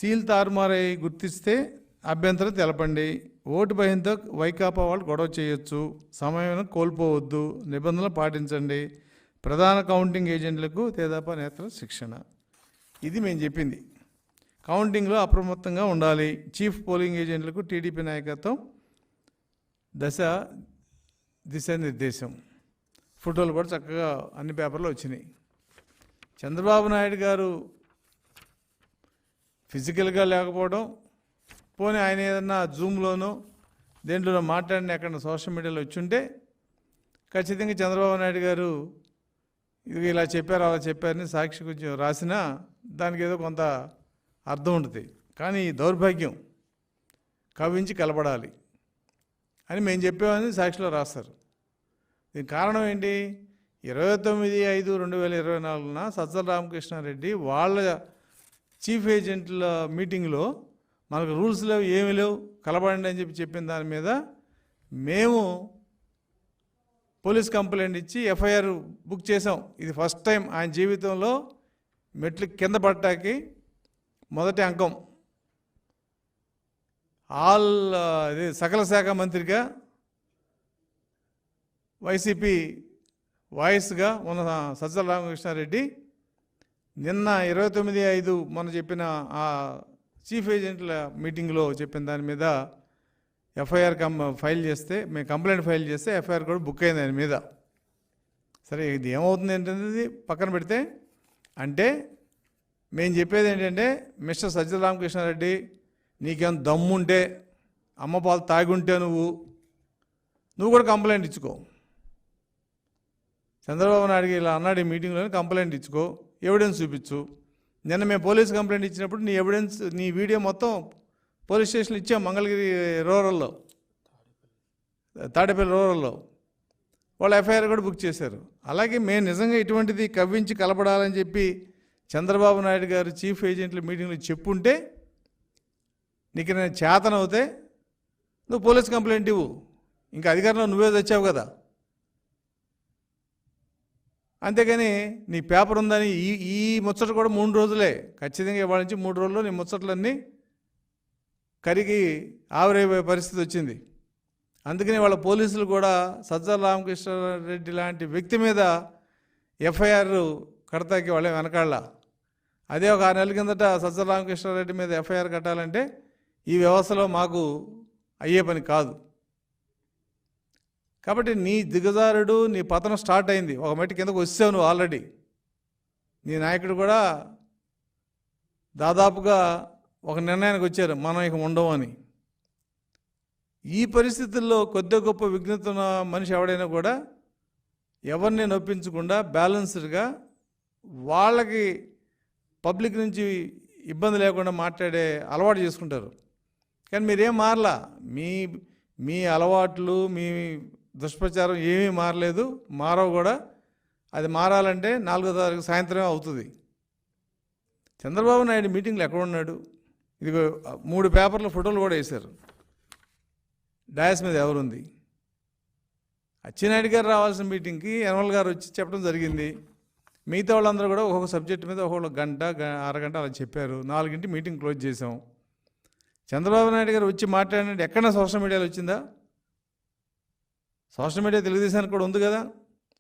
Seal తారుమారై గుర్తిస్తే అభ్యంతరం తెలపండి. ఓటు భయంతో వైకాపా వాళ్ళు గొడవ చేయొచ్చు. సమయం కోల్పోవద్దు. నిబంధనలు పాటించండి. ప్రధాన కౌంటింగ్ ఏజెంట్లకు తెదేపా నేతల శిక్షణ. ఇది మేము చెప్పింది. కౌంటింగ్లో అప్రమత్తంగా ఉండాలి. చీఫ్ పోలింగ్ ఏజెంట్లకు టీడీపీ నాయకత్వం దిశానిర్దేశం. ఫోటోలు కూడా చక్కగా అన్ని పేపర్లో వచ్చినాయి. చంద్రబాబు నాయుడు గారు ఫిజికల్గా లేకపోవడం, పోనీ ఆయన ఏదన్నా జూమ్లోనో దేంట్లోనో మాట్లాడిన ఎక్కడ సోషల్ మీడియాలో వచ్చుంటే ఖచ్చితంగా చంద్రబాబు నాయుడు గారు ఇది ఇలా చెప్పారు అలా చెప్పారని సాక్షి కొంచెం రాసినా దానికి ఏదో కొంత అర్థం ఉంటుంది. కానీ దౌర్భాగ్యం కవించి కలపడాలి అని మేము చెప్పామని సాక్షిలో రాస్తారు. దీనికి కారణం ఏంటి? 29/5/2024 సజ్జల రామకృష్ణారెడ్డి వాళ్ళ చీఫ్ ఏజెంట్ల మీటింగ్లో మనకు రూల్స్ లేవు, ఏమీ లేవు, కలపడండి అని చెప్పిన దాని మీద మేము పోలీస్ కంప్లైంట్ ఇచ్చి ఎఫ్ఐఆర్ బుక్ చేసాం. ఇది ఫస్ట్ టైం ఆయన జీవితంలో మెట్లు కింద పడటానికి మొదటి అంకం. ఇది సకల శాఖ మంత్రిగా వైసీపీ వాయిస్గా ఉన్న సజ్జల రామకృష్ణారెడ్డి నిన్న 29/5 మొన్న చెప్పిన ఆ చీఫ్ ఏజెంట్ల మీటింగ్లో చెప్పిన దాని మీద ఎఫ్ఐఆర్ ఫైల్ చేస్తే, మేము కంప్లైంట్ ఫైల్ చేస్తే ఎఫ్ఐఆర్ కూడా బుక్ అయింది ఆయన మీద. సరే, ఇది ఏమవుతుంది ఏంటనేది పక్కన పెడితే, అంటే మేము చెప్పేది ఏంటంటే, మిస్టర్ సజ్జల రామకృష్ణారెడ్డి, నీకేం దమ్ముంటే, అమ్మ పాలు తాగుంటే నువ్వు కూడా కంప్లైంట్ ఇచ్చుకో. చంద్రబాబు నాయుడు ఇలా అన్నాడు ఈ మీటింగ్లోనే, కంప్లైంట్ ఇచ్చుకో, ఎవిడెన్స్ చూపించు. నిన్న మేము పోలీస్ కంప్లైంట్ ఇచ్చినప్పుడు నీ ఎవిడెన్స్, నీ వీడియో మొత్తం పోలీస్ స్టేషన్లో ఇచ్చాం. మంగళగిరి రూరల్లో, తాడేపల్లి రూరల్లో వాళ్ళు ఎఫ్ఐఆర్ కూడా బుక్ చేశారు. అలాగే మేము నిజంగా ఇటువంటిది కవ్వించి కలపడాలని చెప్పి చంద్రబాబు నాయుడు గారు చీఫ్ ఏజెంట్ల మీటింగ్లో చెప్పుంటే, నీకు నేను చేతనవుతే నువ్వు పోలీస్ కంప్లైంట్ ఇవ్వు. ఇంకా అధికారంలో నువ్వే తెచ్చావు కదా. అంతేగాని నీ పేపర్ ఉందని ఈ ముచ్చట కూడా 3 రోజులే, ఖచ్చితంగా ఇవాళ నుంచి 3 రోజుల్లో నీ ముచ్చట్లన్నీ కరిగి ఆవిరైపోయే పరిస్థితి వచ్చింది. అందుకని వాళ్ళ పోలీసులు కూడా సజ్జల రామకృష్ణారెడ్డి లాంటి వ్యక్తి మీద ఎఫ్ఐఆర్ కడతాకి వాళ్ళే వెనకాళ్ళ. అదే ఒక 6 నెలల కిందట సజ్జల రామకృష్ణారెడ్డి మీద ఎఫ్ఐఆర్ కట్టాలంటే ఈ వ్యవస్థలో మాకు అయ్యే పని కాదు. కాబట్టి నీ దిగజారుడు, నీ పతనం స్టార్ట్ అయింది. ఒక మెట్టు కిందకు వచ్చావు నువ్వు ఆల్రెడీ. నీ నాయకుడు కూడా దాదాపుగా ఒక నిర్ణయానికి వచ్చారు, మనం ఇక ఉండవు అని. ఈ పరిస్థితుల్లో కొద్ది గొప్ప విఘ్నత ఉన్న మనిషి ఎవడైనా కూడా ఎవరిని నొప్పించకుండా బ్యాలెన్స్డ్గా వాళ్ళకి పబ్లిక్ నుంచి ఇబ్బంది లేకుండా మాట్లాడే అలవాటు చేసుకుంటారు. కానీ మీరేం మారలా. మీ అలవాట్లు, మీ దుష్ప్రచారం ఏమీ మారలేదు, మారవు కూడా. అది మారాలంటే 4వ తారీఖు సాయంత్రమే అవుతుంది. చంద్రబాబు నాయుడు మీటింగ్లో ఎక్కడున్నాడు? ఇదిగో 3 పేపర్ల ఫోటోలు కూడా వేశారు. డాయస్ మీద ఎవరుంది? అచ్చెన్నాయుడు గారు రావాల్సిన మీటింగ్కి యనమల గారు వచ్చి చెప్పడం జరిగింది. మిగతా వాళ్ళందరూ కూడా ఒక్కొక్క సబ్జెక్ట్ మీద ఒక్కొక్క గంట అరగంట అలా చెప్పారు. 4ంటి మీటింగ్ క్లోజ్ చేసాం. చంద్రబాబు నాయుడు గారు వచ్చి మాట్లాడినట్టు ఎక్కడైనా సోషల్ మీడియాలో వచ్చిందా? సోషల్ మీడియా తెలుగుదేశానికి కూడా ఉంది కదా.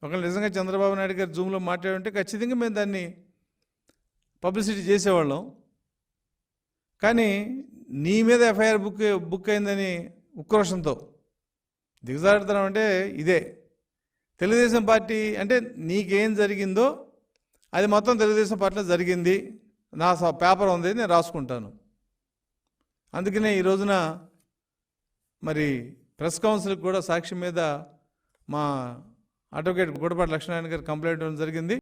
ఒకవేళ నిజంగా చంద్రబాబు నాయుడు గారు జూమ్లో మాట్లాడుంటే ఖచ్చితంగా మేము దాన్ని పబ్లిసిటీ చేసేవాళ్ళం. కానీ నీ మీద ఎఫ్ఐఆర్ బుక్ అయిందని ఉక్రోషంతో దిగజారుతున్నాం అంటే ఇదే. తెలుగుదేశం పార్టీ అంటే నీకేం జరిగిందో అది మొత్తం తెలుగుదేశం పార్టీలో జరిగింది, నా పేపర్ ఉంది, నేను రాసుకుంటాను. అందుకనే ఈ రోజున మరి ప్రెస్ కౌన్సిల్కి కూడా సాక్షి మీద మా అడ్వకేట్ గుడపాటి లక్ష్మీనారాయణ గారు కంప్లైంట్ ఇవ్వడం జరిగింది.